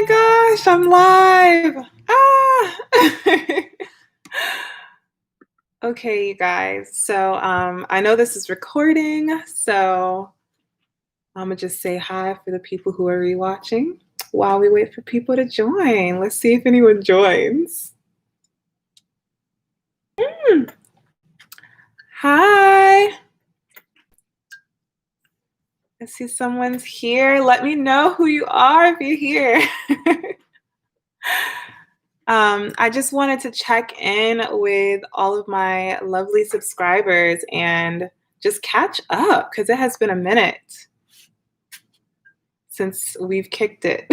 my gosh, I'm live. Ah. Okay, you guys. So I know this is recording, so I'm gonna just say hi for the people who are rewatching while we wait for people to join. Let's see if anyone joins. Hi. I see someone's here. Let me know who you are if you're here. I just wanted to check in with all of my lovely subscribers and just catch up because it has been a minute since we've kicked it.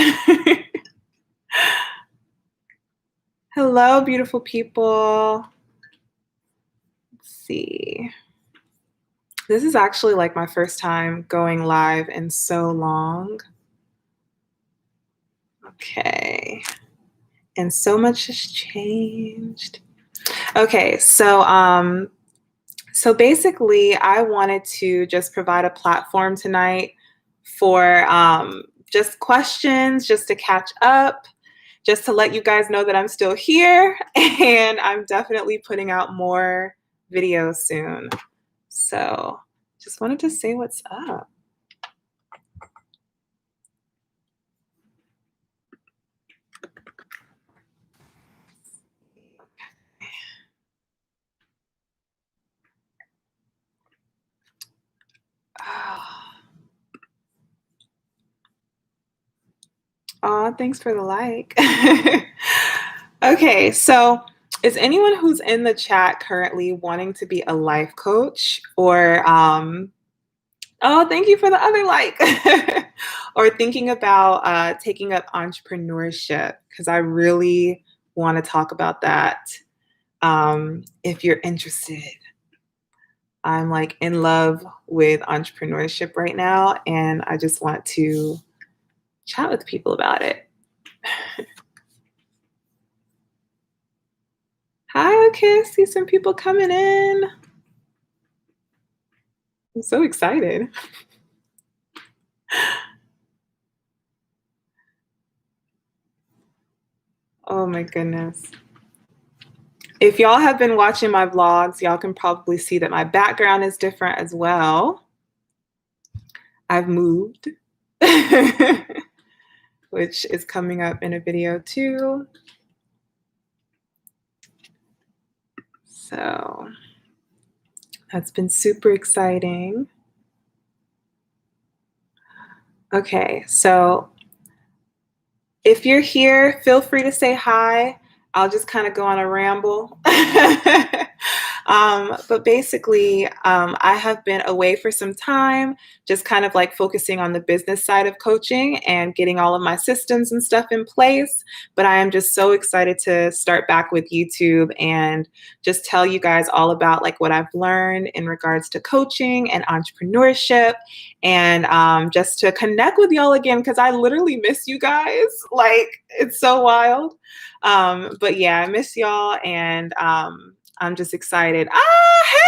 Hello, beautiful people. Let's see. This is actually like my first time going live in so long. Okay. And so much has changed. Okay, so basically I wanted to just provide a platform tonight for just questions, just to catch up, just to let you guys know that I'm still here and I'm definitely putting out more videos soon. So just wanted to say what's up. Oh, thanks for the like. Okay, so is anyone who's in the chat currently wanting to be a life coach or oh, thank you for the other like. Or thinking about taking up entrepreneurship, because I really want to talk about that if you're interested. I'm like in love with entrepreneurship right now, and I just want to chat with people about it. Hi, okay, I see some people coming in. I'm so excited. Oh my goodness. If y'all have been watching my vlogs, y'all can probably see that my background is different as well. I've moved, which is coming up in a video too. So that's been super exciting. Okay, so if you're here, feel free to say hi. I'll just kind of go on a ramble. But basically, I have been away for some time, just kind of like focusing on the business side of coaching and getting all of my systems and stuff in place. But I am just so excited to start back with YouTube and just tell you guys all about like what I've learned in regards to coaching and entrepreneurship, and just to connect with y'all again, because I literally miss you guys. Like, it's so wild. But yeah, I miss y'all, and I'm just excited. Ah, hey!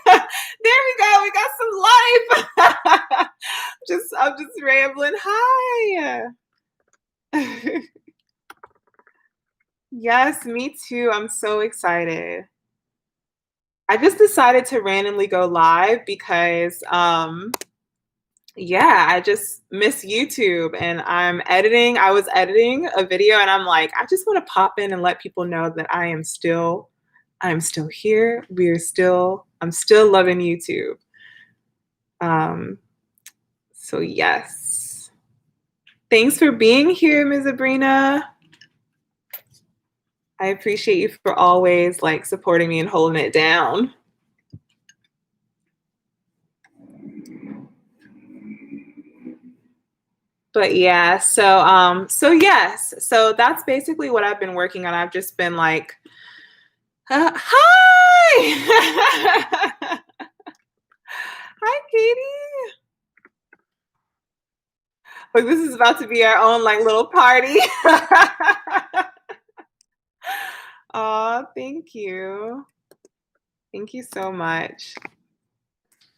There we go. We got some life. I'm just rambling. Hi. Yes, me too. I'm so excited. I just decided to randomly go live because yeah, I just miss YouTube, and I was editing a video, and I'm like, I just want to pop in and let people know that I'm still here. I'm still loving YouTube. So yes. Thanks for being here, Ms. Brinya. I appreciate you for always like supporting me and holding it down. But yeah, so yes, so that's basically what I've been working on. I've just been like, hi, hi, Katie. Like, this is about to be our own like little party. Oh, thank you. Thank you so much.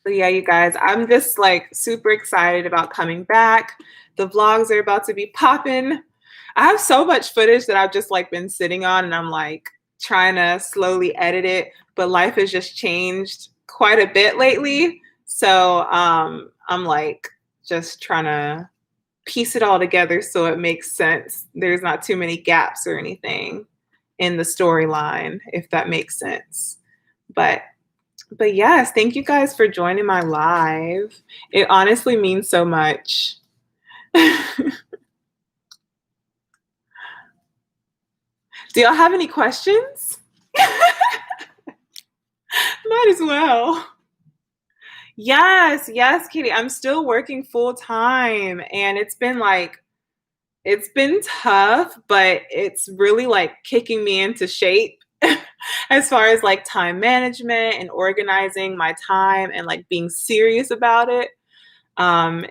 So yeah, you guys, I'm just like super excited about coming back. The vlogs are about to be popping. I have so much footage that I've just like been sitting on and I'm like trying to slowly edit it, but life has just changed quite a bit lately. So I'm like just trying to piece it all together so it makes sense. There's not too many gaps or anything in the storyline, if that makes sense. But but yes, thank you guys for joining my live. It honestly means so much. Do y'all have any questions? Might as well. Yes, yes, Katie. I'm still working full time and it's been tough, but it's really like kicking me into shape as far as like time management and organizing my time and like being serious about it.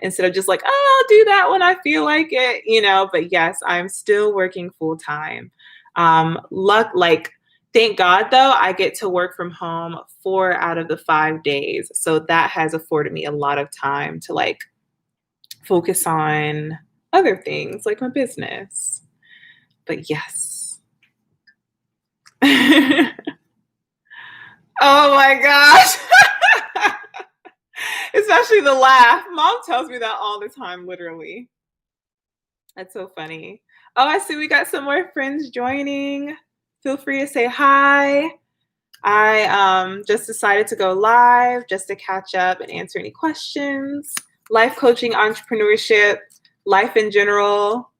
Instead of just like, oh, I'll do that when I feel like it, you know. But yes, I'm still working full time. Like, thank God though, I get to work from home 4 out of the 5 days, so that has afforded me a lot of time to like focus on other things like my business. But yes. Oh my gosh. Especially the laugh. Mom tells me that all the time, literally. That's so funny. Oh, I see we got some more friends joining. Feel free to say hi. I just decided to go live just to catch up and answer any questions. Life coaching, entrepreneurship, life in general.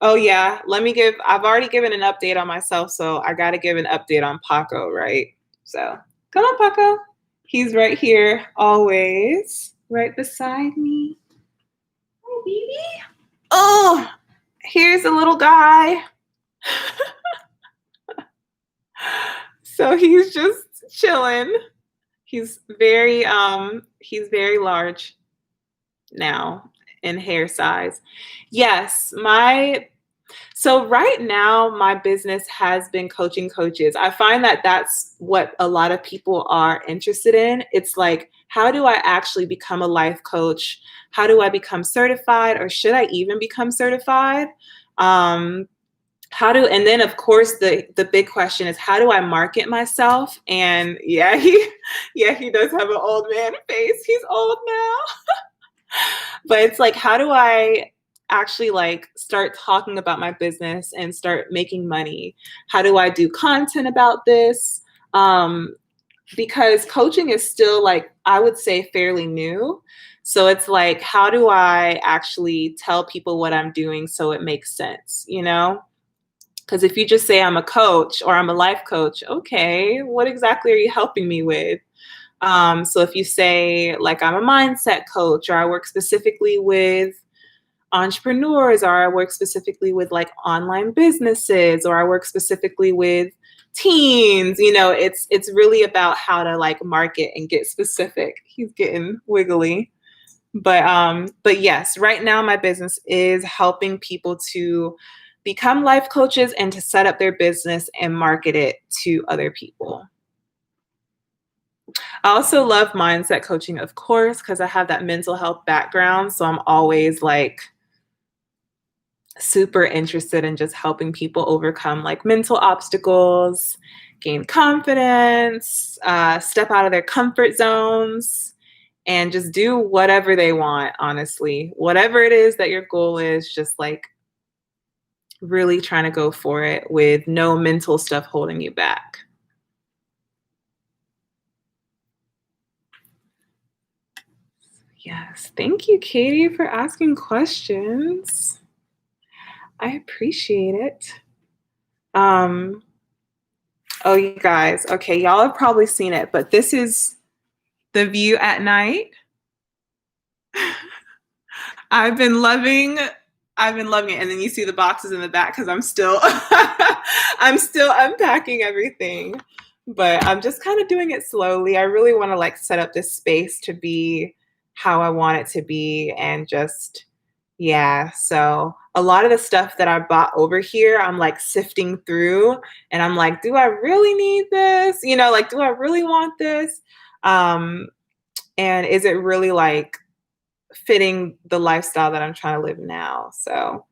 Oh yeah, I've already given an update on myself, so I got to give an update on Paco, right? So come on, Paco. He's right here, always, right beside me. Oh, baby. Oh, here's a little guy. So he's just chilling. He's very large now in hair size. Yes, my so right now my business has been coaching coaches. I find that that's what a lot of people are interested in. It's like, how do I actually become a life coach? How do I become certified, or should I even become certified? Um, and then of course the big question is, how do I market myself? And yeah, he does have an old man face. He's old now. But it's like, how do I actually like start talking about my business and start making money? How do I do content about this? Because coaching is still, like, I would say, fairly new. So it's like, how do I actually tell people what I'm doing so it makes sense, you know? Because if you just say I'm a coach or I'm a life coach, okay, what exactly are you helping me with? So if you say like I'm a mindset coach, or I work specifically with entrepreneurs, or I work specifically with like online businesses, or I work specifically with teens, you know, it's really about how to like market and get specific. He's getting wiggly. But yes, right now my business is helping people to become life coaches and to set up their business and market it to other people. I also love mindset coaching, of course, because I have that mental health background. So I'm always like super interested in just helping people overcome like mental obstacles, gain confidence, step out of their comfort zones, and just do whatever they want, honestly. Whatever it is that your goal is, just like really trying to go for it with no mental stuff holding you back. Yes. Thank you, Katie, for asking questions. I appreciate it. Oh, you guys. Okay, y'all have probably seen it, but this is the view at night. I've been loving I've been loving it. And then you see the boxes in the back because I'm still I'm still unpacking everything. But I'm just kind of doing it slowly. I really want to like set up this space to be how I want it to be, and just yeah. So a lot of the stuff that I bought over here, I'm like sifting through, and I'm like, do I really need this? You know, like, do I really want this? Um, and is it really like fitting the lifestyle that I'm trying to live now? So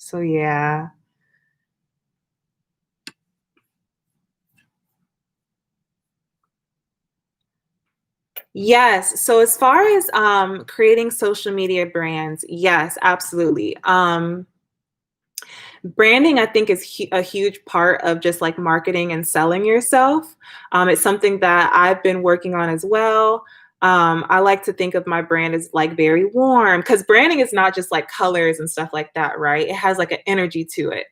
So yeah. Yes. So as far as creating social media brands, yes, absolutely. Branding, I think, is a huge part of just like marketing and selling yourself. It's something that I've been working on as well. I like to think of my brand as like very warm because branding is not just like colors and stuff like that, right? It has like an energy to it.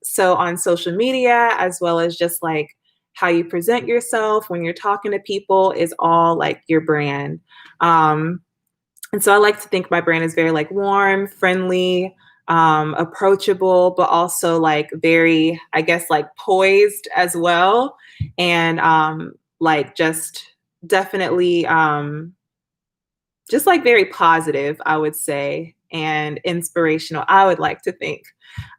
So on social media, as well as just like how you present yourself when you're talking to people, is all like your brand. Um, and so I like to think my brand is very like warm, friendly, approachable, but also like very, I guess, like poised as well. And like just definitely just like very positive, I would say, and inspirational, I would like to think.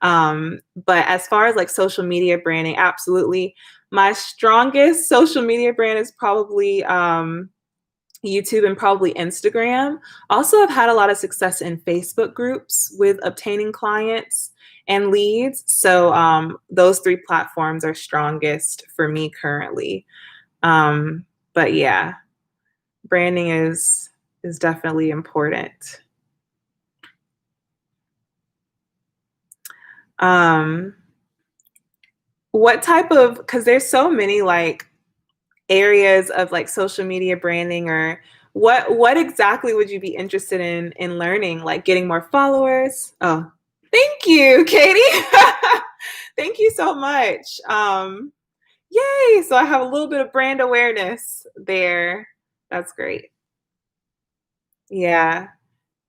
But as far as like social media branding, absolutely. My strongest social media brand is probably YouTube and probably Instagram. Also, I've had a lot of success in Facebook groups with obtaining clients and leads. So those three platforms are strongest for me currently. But yeah, branding is definitely important. Um, what type of, because there's so many like areas of like social media branding, or what exactly would you be interested in learning, like getting more followers? Oh, thank you, Katie. Thank you so much. Yay, so I have a little bit of brand awareness there. That's great. Yeah,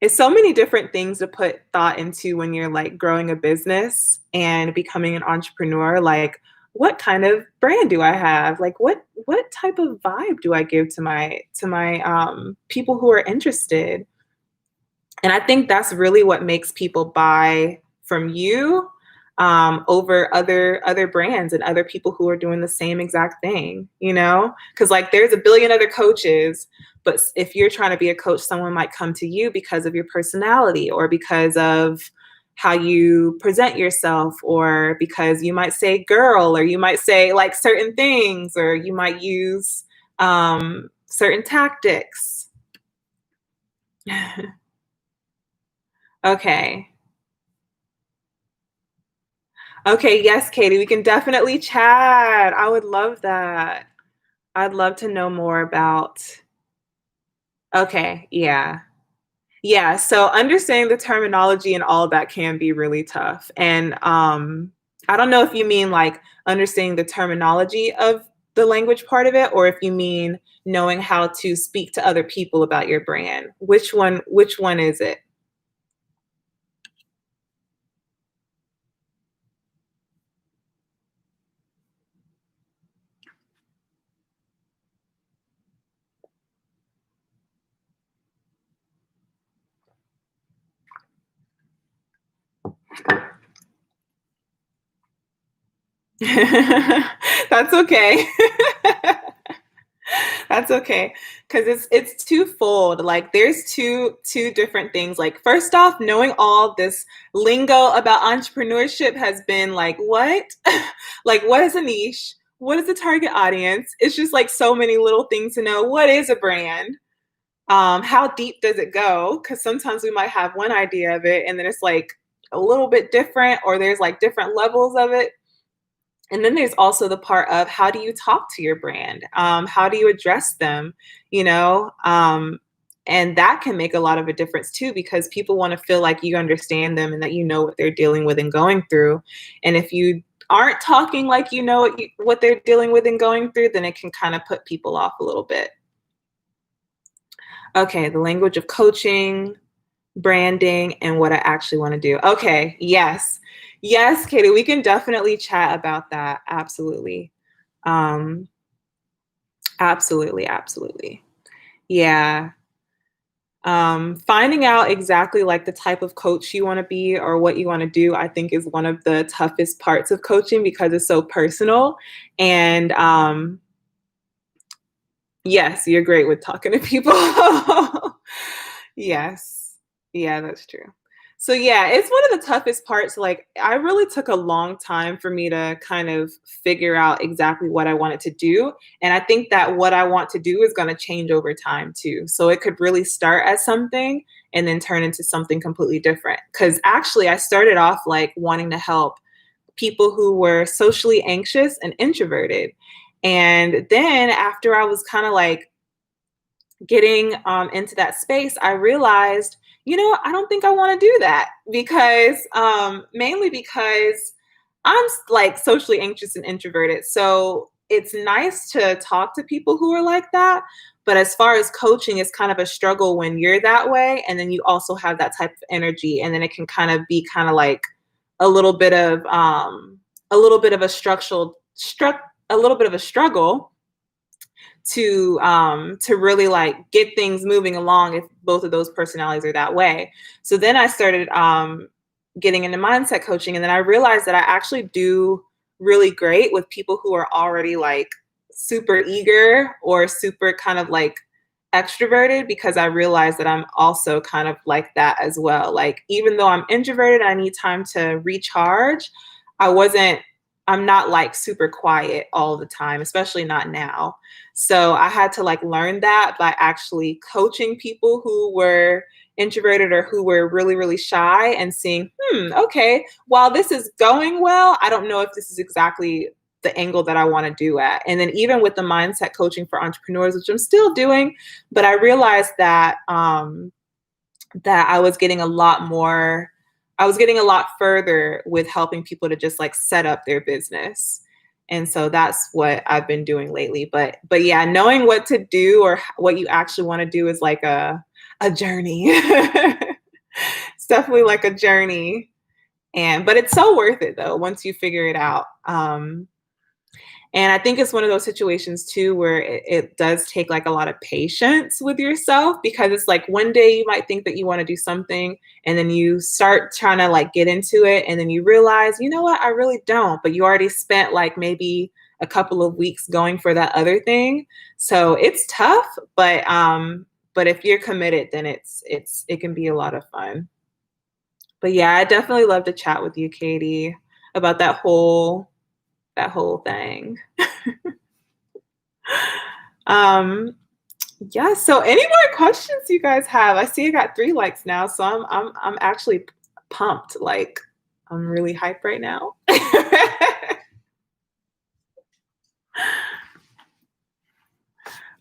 it's so many different things to put thought into when you're like growing a business and becoming an entrepreneur. Like, what kind of brand do I have? Like, what type of vibe do I give to my people who are interested? And I think that's really what makes people buy from you over other brands and other people who are doing the same exact thing, you know? Because like there's a billion other coaches, but if you're trying to be a coach, someone might come to you because of your personality or because of how you present yourself, or because you might say girl, or you might say like certain things, or you might use certain tactics. Okay. Okay, yes, Katie, we can definitely chat. I would love that. I'd love to know more about. Okay, yeah. Yeah, so understanding the terminology and all of that can be really tough. And I don't know if you mean like understanding the terminology of the language part of it, or if you mean knowing how to speak to other people about your brand. Which one is it? That's okay. That's okay, because it's twofold. Like there's two different things. Like first off, knowing all this lingo about entrepreneurship has been like what? Like what is a niche? What is the target audience? It's just like so many little things to know. What is a brand? How deep does it go? Because sometimes we might have one idea of it and then it's like a little bit different, or there's like different levels of it. And then there's also the part of how do you talk to your brand? How do you address them? You know, and that can make a lot of a difference too, because people want to feel like you understand them and that you know what they're dealing with and going through. And if you aren't talking like you know what they're dealing with and going through, then it can kind of put people off a little bit. Okay, the language of coaching, branding, and what I actually want to do. Okay, yes. Yes, Katie, we can definitely chat about that. Absolutely. Um, absolutely, absolutely. Yeah. Finding out exactly like the type of coach you want to be or what you want to do, I think is one of the toughest parts of coaching because it's so personal. And yes, you're great with talking to people. Yes. Yeah, that's true. So yeah, it's one of the toughest parts. Like, I really took a long time for me to kind of figure out exactly what I wanted to do. And I think that what I want to do is going to change over time too. So it could really start as something and then turn into something completely different. Cause actually I started off like wanting to help people who were socially anxious and introverted. And then after I was kind of like getting into that space, I realized, I don't think I want to do that because mainly because I'm like socially anxious and introverted. So it's nice to talk to people who are like that. But as far as coaching, it's kind of a struggle when you're that way. And then you also have that type of energy. And then it can kind of be kind of like a little bit of a little bit of a a little bit of a struggle to really like get things moving along if both of those personalities are that way. So then I started getting into mindset coaching, and then I realized that I actually do really great with people who are already like super eager or super kind of like extroverted, because I realized that I'm also kind of like that as well. Like, even though I'm introverted, I need time to recharge. I wasn't I'm not like super quiet all the time, especially not now. So I had to like learn that by actually coaching people who were introverted or who were really, really shy, and seeing, okay, while this is going well, I don't know if this is exactly the angle that I want to do at. And then even with the mindset coaching for entrepreneurs, which I'm still doing, but I realized that that I was getting a lot further with helping people to just like set up their business. And so that's what I've been doing lately. But yeah, knowing what to do or what you actually want to do is like a journey. It's definitely like a journey. But it's so worth it though once you figure it out. And I think it's one of those situations too where it does take like a lot of patience with yourself, because it's like one day you might think that you want to do something, and then you start trying to like get into it, and then you realize, you know what, I really don't. But you already spent like maybe a couple of weeks going for that other thing. So it's tough, but if you're committed, then it can be a lot of fun. But yeah, I definitely love to chat with you, Katie, about that whole thing. Um, yeah. So, any more questions you guys have? I see I got 3 likes now, so I'm actually pumped. Like, I'm really hyped right now.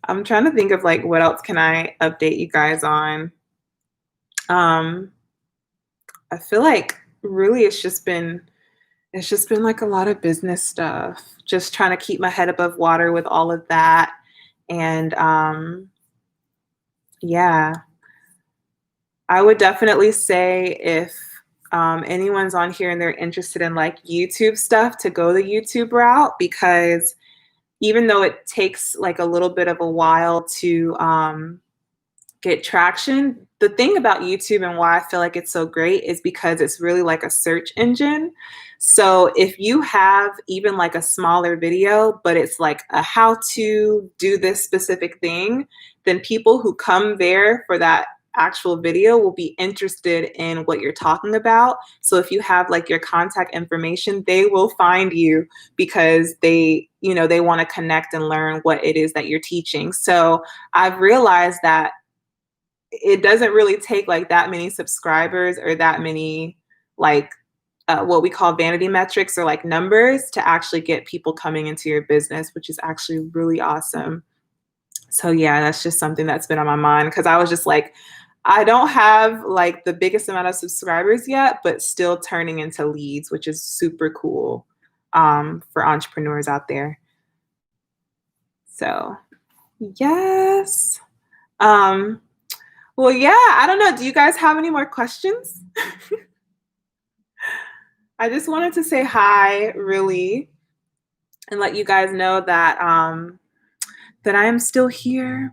I'm trying to think of like what else can I update you guys on. Um, I feel like really it's just been like a lot of business stuff. Just trying to keep my head above water with all of that. And yeah, I would definitely say if anyone's on here and they're interested in like YouTube stuff, to go the YouTube route, because even though it takes like a little bit of a while to get traction. The thing about YouTube and why I feel like it's so great is because it's really like a search engine. So if you have even like a smaller video, but it's like a how to do this specific thing, then people who come there for that actual video will be interested in what you're talking about. So if you have like your contact information, they will find you because they want to connect and learn what it is that you're teaching. So I've realized that it doesn't really take like that many subscribers or that many like what we call vanity metrics or like numbers to actually get people coming into your business, which is actually really awesome. So yeah, that's just something that's been on my mind, because I was just like, I don't have like the biggest amount of subscribers yet, but still turning into leads, which is super cool for entrepreneurs out there. So yes. Um, Well, yeah, I don't know. Do you guys have any more questions? I just wanted to say hi, really, and let you guys know that I am still here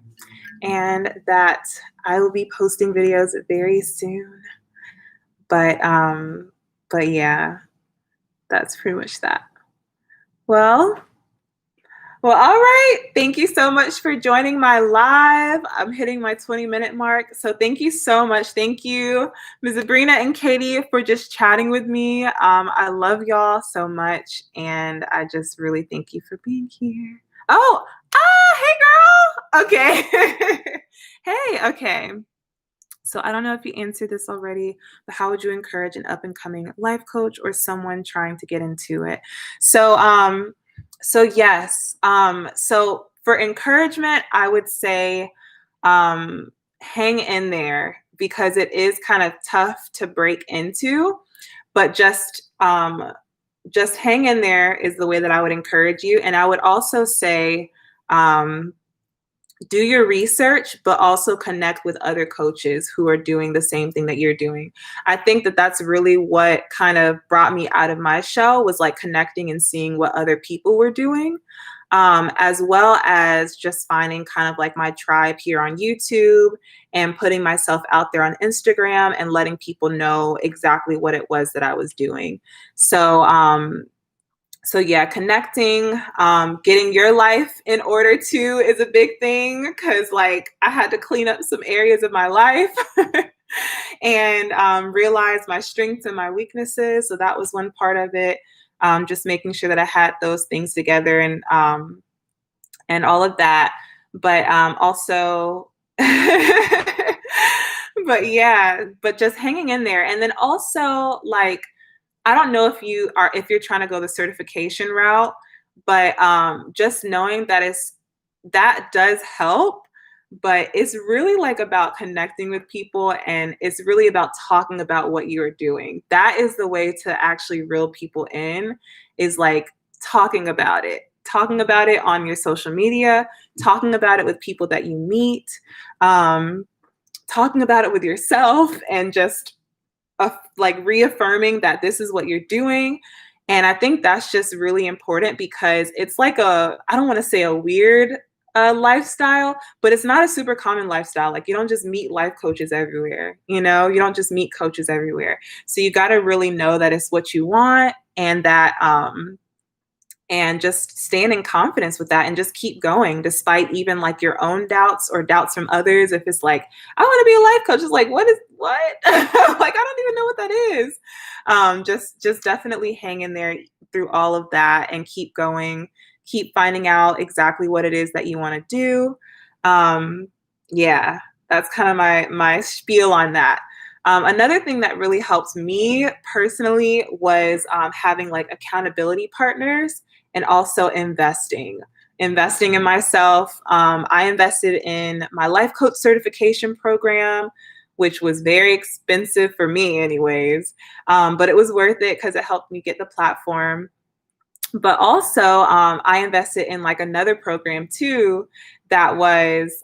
and that I will be posting videos very soon. But but yeah, that's pretty much that. Well, Well, all right. Thank you so much for joining my live. I'm hitting my 20-minute mark. So thank you so much. Thank you, Ms. Brina and Katie, for just chatting with me. I love y'all so much. And I just really thank you for being here. Oh, hey, girl. Okay. Hey, okay. So I don't know if you answered this already, but how would you encourage an up and coming life coach or someone trying to get into it? So, yes. So for encouragement, I would say, um, hang in there because it is kind of tough to break into, but just hang in there is the way that I would encourage you. And I would also say, um, do your research, but also connect with other coaches who are doing the same thing that you're doing. I think that that's really what kind of brought me out of my shell was like connecting and seeing what other people were doing, as well as just finding kind of like my tribe here on YouTube and putting myself out there on Instagram and letting people know exactly what it was that I was doing. So, yeah, connecting, getting your life in order too is a big thing because like I had to clean up some areas of my life and realize my strengths and my weaknesses. So that was one part of it. Just making sure that I had those things together and all of that. But also, but yeah, but just hanging in there. And then also like I don't know if you're trying to go the certification route, but just knowing that that does help, but it's really like about connecting with people and it's really about talking about what you're doing. That is the way to actually reel people in is like talking about it. Talking about it on your social media, talking about it with people that you meet, um, talking about it with yourself, and just like reaffirming that this is what you're doing. And I think that's just really important because it's like I don't want to say a weird lifestyle, but it's not a super common lifestyle. Like you don't just meet life coaches everywhere, you know, you don't just meet coaches everywhere. So you got to really know that it's what you want and that, and just stand in confidence with that and just keep going despite even like your own doubts or doubts from others. If it's like, I want to be a life coach, it's like, what? Like, I don't even know what that is. Just definitely hang in there through all of that and keep going, keep finding out exactly what it is that you want to do. Yeah, that's kind of my spiel on that. Another thing that really helped me personally was having like accountability partners and also investing in myself. I invested in my life coach certification program, which was very expensive for me anyways, but it was worth it because it helped me get the platform. But also I invested in like another program too that was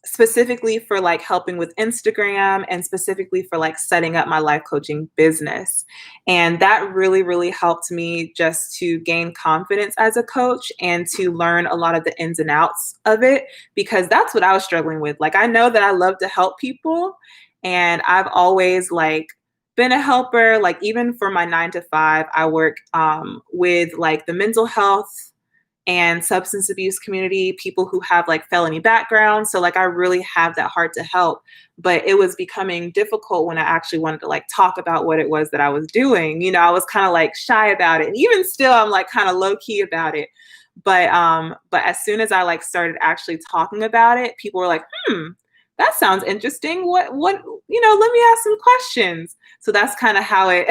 specifically for like helping with Instagram and specifically for like setting up my life coaching business. And that really, really helped me just to gain confidence as a coach and to learn a lot of the ins and outs of it, because that's what I was struggling with. Like, I know that I love to help people and I've always like been a helper. Like even for my 9 to 5, I work with like the mental health and substance abuse community, people who have like felony backgrounds. So like I really have that heart to help, but it was becoming difficult when I actually wanted to like talk about what it was that I was doing. You know, I was kind of like shy about it. And even still I'm like kind of low key about it. But as soon as I like started actually talking about it, people were like, that sounds interesting. What, let me ask some questions. So that's kind of how it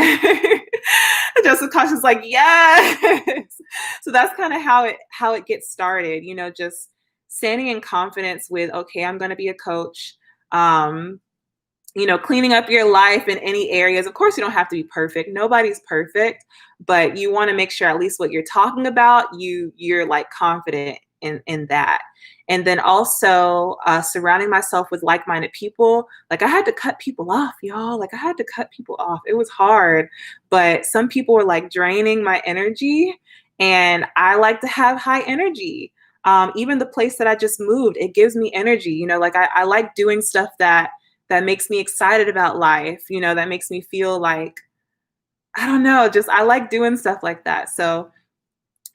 Joseph Caution's like, yes. So that's kind of how it gets started, just standing in confidence with, okay, I'm going to be a coach. Cleaning up your life in any areas. Of course, you don't have to be perfect. Nobody's perfect, but you want to make sure at least what you're talking about, you're like confident in that. And then also surrounding myself with like-minded people. Like I had to cut people off, y'all. Like I had to cut people off. It was hard, but some people were like draining my energy, and I like to have high energy. Even the place that I just moved, it gives me energy. Like I like doing stuff that makes me excited about life, that makes me feel like, I don't know, just I like doing stuff like that. So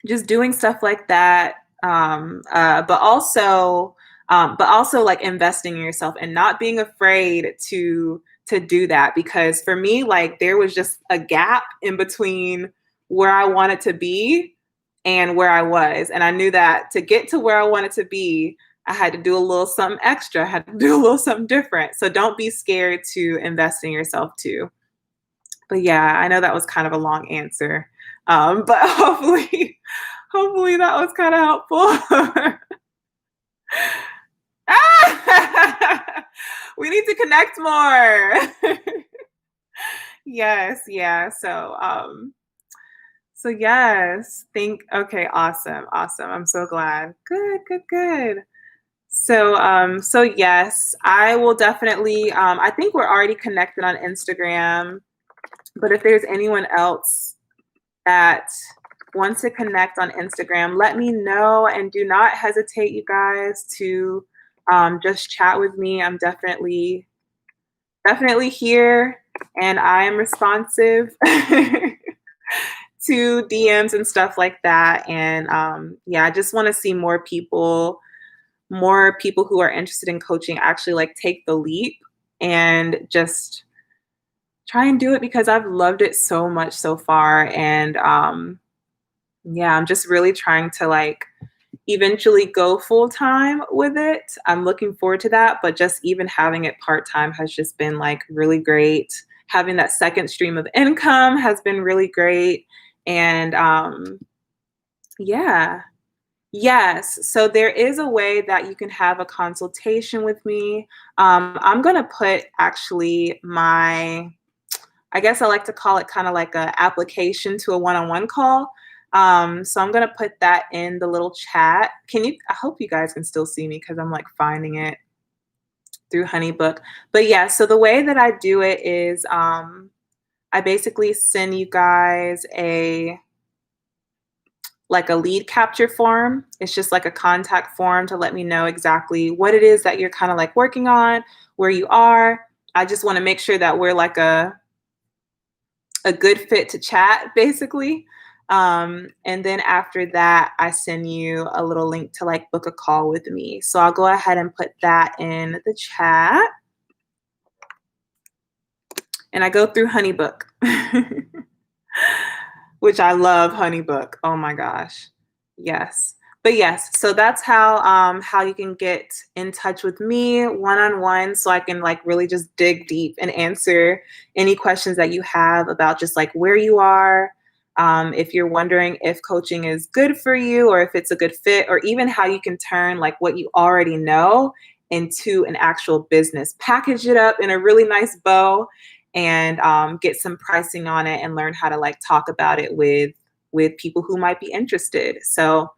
just doing stuff like that. But also like investing in yourself and not being afraid to do that, because for me, like there was just a gap in between where I wanted to be and where I was, and I knew that to get to where I wanted to be, I had to do a little something extra. I had to do a little something different. So don't be scared to invest in yourself too. But yeah, I know that was kind of a long answer. But hopefully that was kind of helpful. We need to connect more. Yes, yeah. So yes, okay, awesome, awesome. I'm so glad. Good, good, good. So yes, I will definitely I think we're already connected on Instagram, but if there's anyone else that wants to connect on Instagram, let me know, and do not hesitate, you guys, to just chat with me. I'm definitely here, and I am responsive to DMs and stuff like that. And yeah, I just want to see more people who are interested in coaching actually like take the leap and just try and do it, because I've loved it so much so far. And yeah, I'm just really trying to like eventually go full time with it. I'm looking forward to that, but just even having it part time has just been like really great. Having that second stream of income has been really great. And yeah, yes. So there is a way that you can have a consultation with me. I'm going to put actually I guess I like to call it kind of like a application to a one-on-one call. So I'm going to put that in the little chat. I hope you guys can still see me because I'm like finding it through Honeybook. But yeah, so the way that I do it is I basically send you guys a lead capture form. It's just like a contact form to let me know exactly what it is that you're kind of like working on, where you are. I just want to make sure that we're like a good fit to chat, basically. And then after that, I send you a little link to like book a call with me. So I'll go ahead and put that in the chat. And I go through Honeybook, which I love Honeybook. Oh my gosh. Yes. But yes, so that's how you can get in touch with me one-on-one, so I can like really just dig deep and answer any questions that you have about just like where you are, if you're wondering if coaching is good for you or if it's a good fit, or even how you can turn like what you already know into an actual business, package it up in a really nice bow, and get some pricing on it, and learn how to like talk about it with people who might be interested. So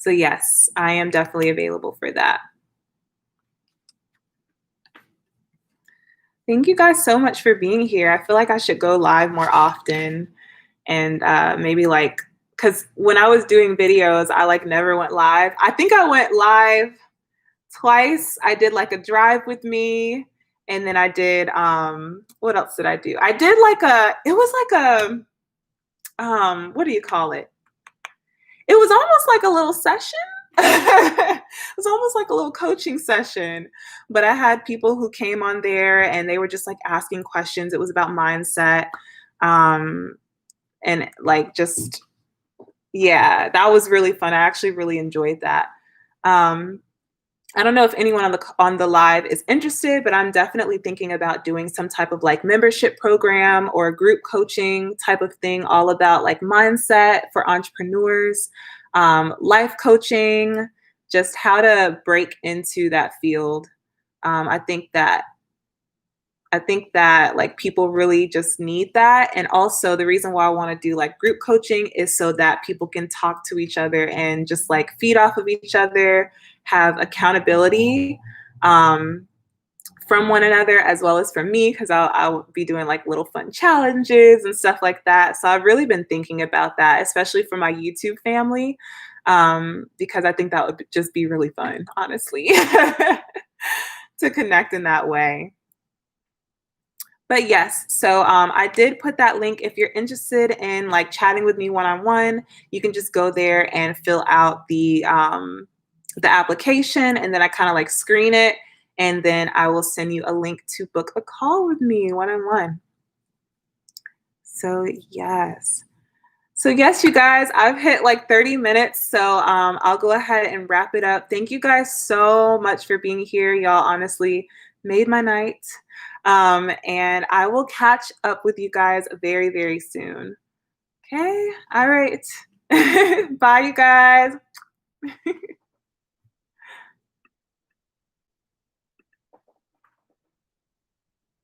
yes, I am definitely available for that. Thank you guys so much for being here. I feel like I should go live more often, and maybe like, because when I was doing videos, I like never went live. I think I went live twice. I did like a drive with me, and then I did what else did I do? I did like it was like what do you call it? It was almost like a little session. It was almost like a little coaching session, but I had people who came on there and they were just like asking questions. It was about mindset. And like just, yeah, that was really fun. I actually really enjoyed that. Um, I don't know if anyone on the live is interested, but I'm definitely thinking about doing some type of like membership program or group coaching type of thing, all about like mindset for entrepreneurs, life coaching, just how to break into that field. I think that like people really just need that. And also the reason why I want to do like group coaching is so that people can talk to each other and just like feed off of each other, have accountability from one another, as well as from me, because I'll be doing like little fun challenges and stuff like that. So I've really been thinking about that, especially for my YouTube family, because I think that would just be really fun, honestly, to connect in that way. But yes, so I did put that link. If you're interested in like chatting with me one-on-one, you can just go there and fill out the application, and then I kind of like screen it, and then I will send you a link to book a call with me one-on-one. So yes. So yes, you guys, I've hit like 30 minutes, so I'll go ahead and wrap it up. Thank you guys so much for being here. Y'all honestly made my night. And I will catch up with you guys very, very soon. Okay. All right. Bye, you guys.